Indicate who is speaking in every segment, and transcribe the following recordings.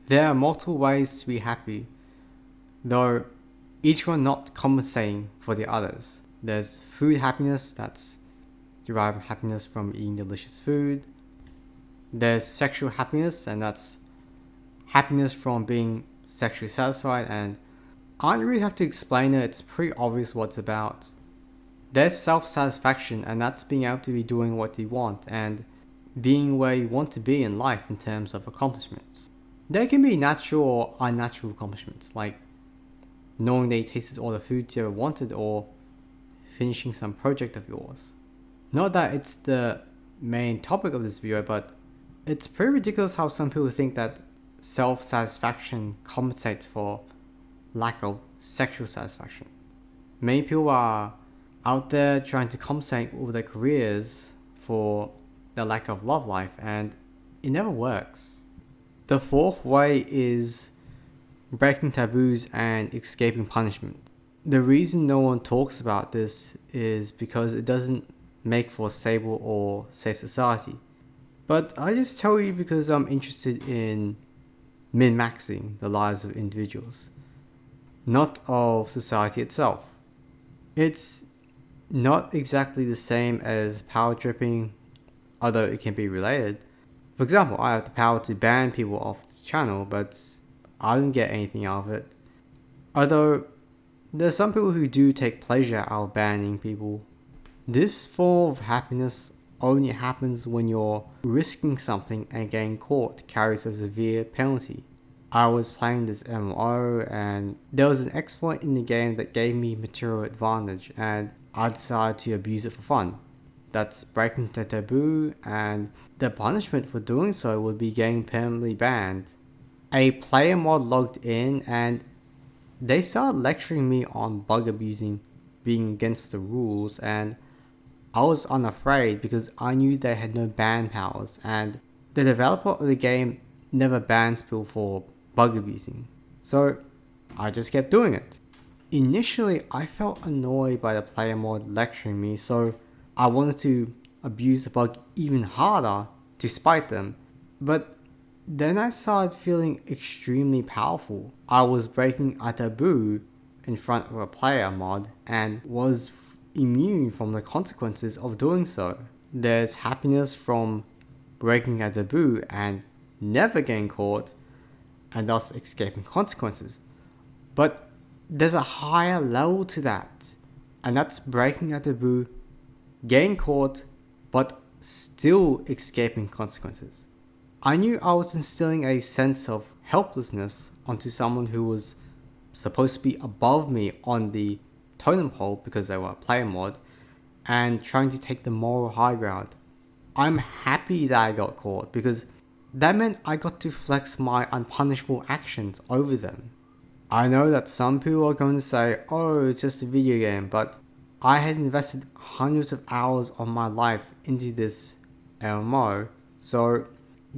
Speaker 1: There are multiple ways to be happy, though each one not compensating for the others. There's food happiness, that's derived happiness from eating delicious food. There's sexual happiness, and that's happiness from being sexually satisfied, and I don't really have to explain it, it's pretty obvious what it's about. There's self-satisfaction, and that's being able to be doing what you want and being where you want to be in life in terms of accomplishments. There can be natural or unnatural accomplishments, like knowing that you tasted all the food you ever wanted or finishing some project of yours. Not that it's the main topic of this video, but it's pretty ridiculous how some people think that self-satisfaction compensates for lack of sexual satisfaction. Many people are out there trying to compensate with their careers for their lack of love life, and it never works. The fourth way is breaking taboos and escaping punishment. The reason no one talks about this is because it doesn't make for a stable or safe society. But I just tell you because I'm interested in min-maxing the lives of individuals, not of society itself. It's not exactly the same as power tripping, although it can be related. For example, I have the power to ban people off this channel, but I don't get anything out of it. Although, there's some people who do take pleasure out of banning people. This form of happiness only happens when you're risking something and getting caught carries a severe penalty. I was playing this MMO and there was an exploit in the game that gave me material advantage, and I decided to abuse it for fun. That's breaking the taboo, and the punishment for doing so would be getting permanently banned. A player mod logged in and they started lecturing me on bug abusing being against the rules, and I was unafraid because I knew they had no ban powers, and the developer of the game never bans people for bug abusing. So I just kept doing it. Initially, I felt annoyed by the player mod lecturing me, so I wanted to abuse the bug even harder to spite them. But then I started feeling extremely powerful. I was breaking a taboo in front of a player mod and was immune from the consequences of doing so. There's happiness from breaking a taboo and never getting caught, and thus escaping consequences. But there's a higher level to that, and that's breaking a taboo, getting caught, but still escaping consequences. I knew I was instilling a sense of helplessness onto someone who was supposed to be above me on the totem pole because they were a player mod, and trying to take the moral high ground. I'm happy that I got caught because that meant I got to flex my unpunishable actions over them. I know that some people are going to say, oh, it's just a video game, but I had invested hundreds of hours of my life into this MMO, so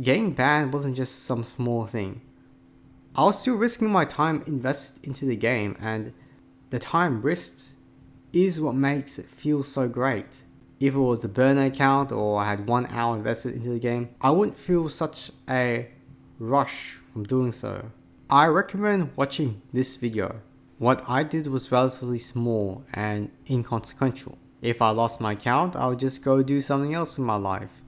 Speaker 1: getting banned wasn't just some small thing. I was still risking my time invested into the game, and the time risked is what makes it feel so great. If it was a burner account or I had 1 hour invested into the game, I wouldn't feel such a rush from doing so. I recommend watching this video. What I did was relatively small and inconsequential. If I lost my account, I would just go do something else in my life.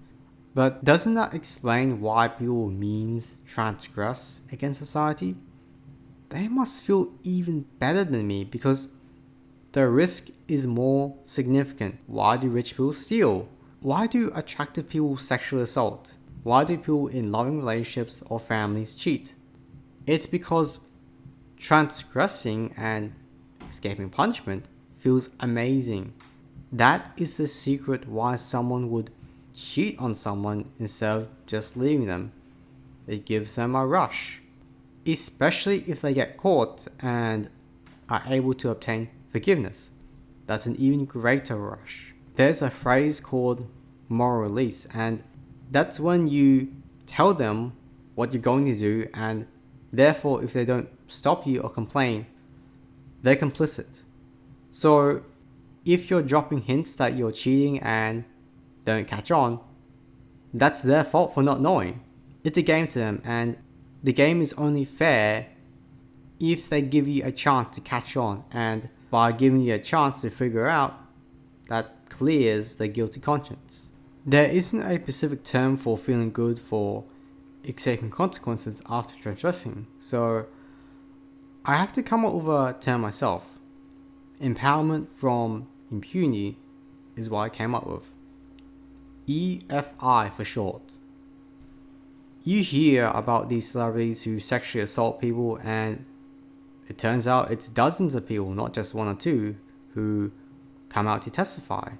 Speaker 1: But doesn't that explain why people means transgress against society? They must feel even better than me because the risk is more significant. Why do rich people steal? Why do attractive people sexually assault? Why do people in loving relationships or families cheat? It's because transgressing and escaping punishment feels amazing. That is the secret why someone would cheat on someone instead of just leaving them. It gives them a rush, especially if they get caught and are able to obtain forgiveness. That's an even greater rush. There's a phrase called moral release, and that's when you tell them what you're going to do, and therefore if they don't stop you or complain, they're complicit. So if you're dropping hints that you're cheating and don't catch on, that's their fault for not knowing. It's a game to them, and The game is only fair if they give you a chance to catch on, and by giving you a chance to figure out, that clears the guilty conscience. There isn't a specific term for feeling good for accepting consequences after transgressing, so I have to come up with a term myself. Empowerment from impunity is what I came up with. EFI for short. You hear about these celebrities who sexually assault people, and it turns out it's dozens of people, not just one or two, who come out to testify.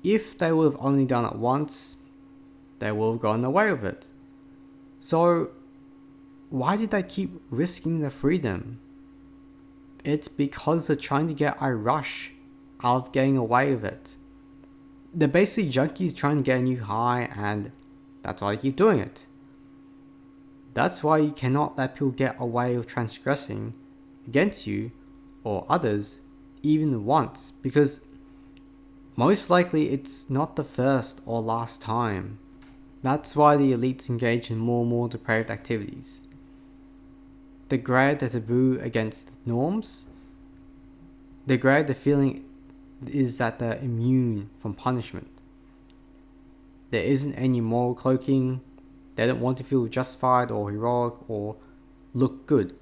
Speaker 1: If they would have only done it once, they would have gotten away with it. So, why did they keep risking their freedom? It's because they're trying to get a rush out of getting away with it. They're basically junkies trying to get a new high, and that's why they keep doing it. That's why you cannot let people get away with transgressing against you or others even once, because most likely it's not the first or last time. That's why the elites engage in more and more depraved activities. The greater the taboo against norms, the greater the feeling is that they're immune from punishment. There isn't any moral cloaking. They don't want to feel justified or heroic or look good.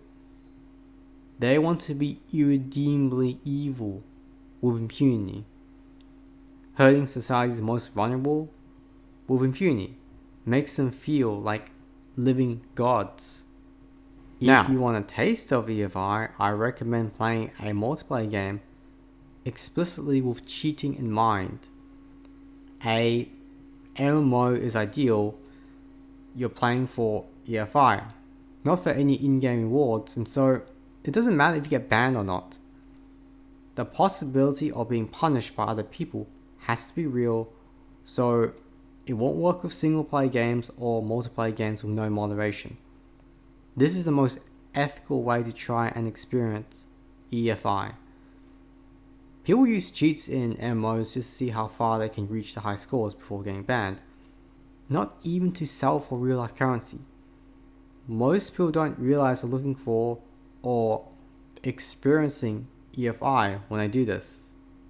Speaker 1: They want to be irredeemably evil with impunity. Hurting society's most vulnerable with impunity makes them feel like living gods. If you want a taste of EFI, I recommend playing a multiplayer game explicitly with cheating in mind. A MMO is ideal. You're playing for EFI, not for any in-game rewards, and so it doesn't matter if you get banned or not. The possibility of being punished by other people has to be real, so it won't work with single-player games or multiplayer games with no moderation. This is the most ethical way to try and experience EFI. People use cheats in MMOs just to see how far they can reach the high scores before getting banned, not even to sell for real life currency. Most people don't realize they're looking for or experiencing EFI when they do this.